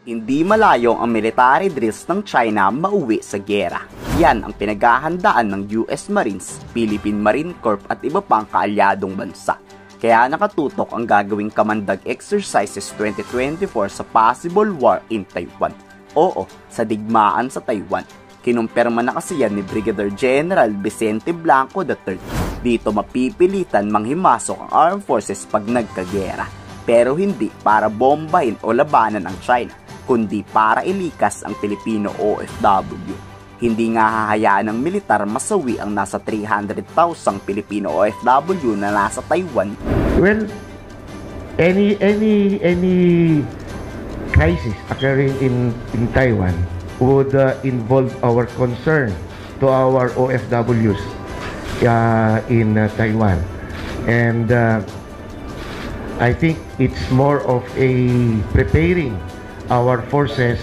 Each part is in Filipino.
Hindi malayo ang military drills ng China mauwi sa giyera. Yan ang pinaghahandaan ng US Marines, Philippine Marine Corps at iba pang kaalyadong bansa. Kaya nakatutok ang gagawing Kamandag Exercises 2024 sa possible war in Taiwan. Oo, sa digmaan sa Taiwan. Kinumpirma na kasi yan ni Brigadier General Vicente Blanco III. Dito mapipilitan manghimasok ang armed forces pag nagkagera. Pero hindi para bombahin o labanan ang China, kundi para ilikas ang Pilipino OFW. Hindi nga hahayaan ng militar masawi ang nasa 300,000 Pilipino OFW na nasa Taiwan. Well, any crisis occurring in Taiwan would involve our concern to our OFWs in Taiwan, and I think it's more of a preparing our forces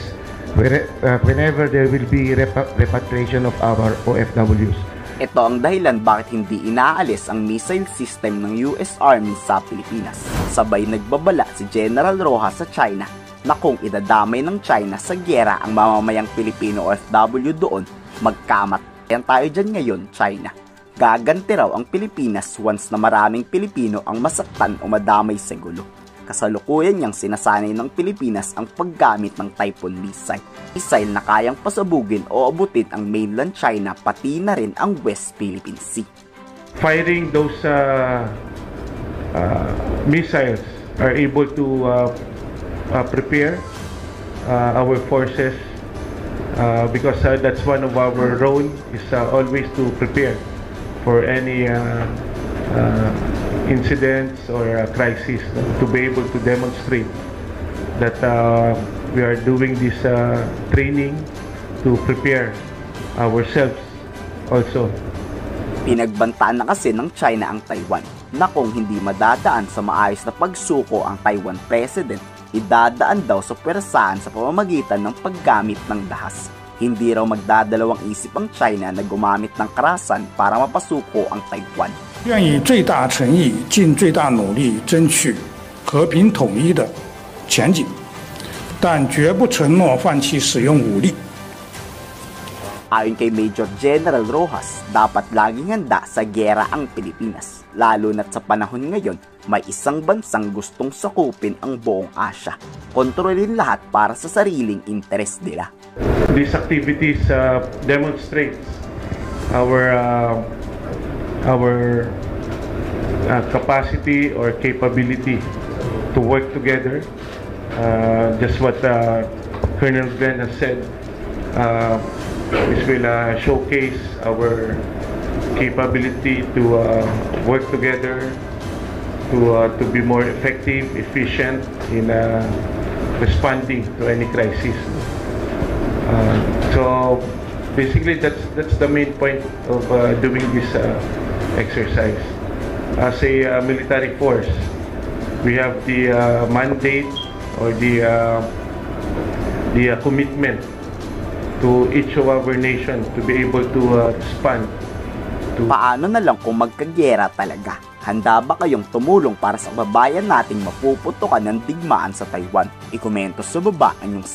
whenever there will be repatriation of our OFWs. Ito ang dahilan bakit hindi inaalis ang missile system ng US Army sa Pilipinas. Sabay nagbabala si General Rojas sa China na kung idadamay ng China sa giyera ang mamamayang Pilipino OFW doon, magkamatayan tayo dyan ngayon, China. Gaganti raw ang Pilipinas once na maraming Pilipino ang masaktan o madamay sa gulo. Kasalukuyan niyang sinasanay ng Pilipinas ang paggamit ng Typhoon missile. Missile na kayang pasabugin o abutin ang mainland China pati na rin ang West Philippine Sea. Firing those missiles are able to prepare our forces because that's one of our role is always to prepare for any incidents or crisis, to be able to demonstrate that we are doing this training to prepare ourselves also. Pinagbantaan na kasi ng China ang Taiwan na kung hindi madadaan sa maayos na pagsuko ang Taiwan President, idadaan daw sa pwersahan sa pamamagitan ng paggamit ng dahas. Hindi raw magdadalawang isip ang China na gumamit ng karahasan para mapasuko ang Taiwan. 愿以最大诚意、尽最大努力争取和平统一的前景，但绝不承诺放弃使用武力。 Ayon kay Major General Rojas, dapat laging handa sa giyera ang Pilipinas, lalo na't sa panahon ngayon may isang bansang gustong sakupin ang buong Asya. Kontrolin lahat para sa sariling interes nila. These activities demonstrates our capacity or capability to work together. Just what Colonel Glenn has said. This will showcase our capability to work together, to be more effective, efficient in responding to any crisis. So basically, that's the main point of doing this exercise. As a military force, we have the mandate or the commitment to each of our nation to be able to respond. Paano na lang kung magkagera talaga? Handa ba kayong tumulong para sa kababayan nating mapuputukan ng digmaan sa Taiwan? Ikomento sa baba ang inyong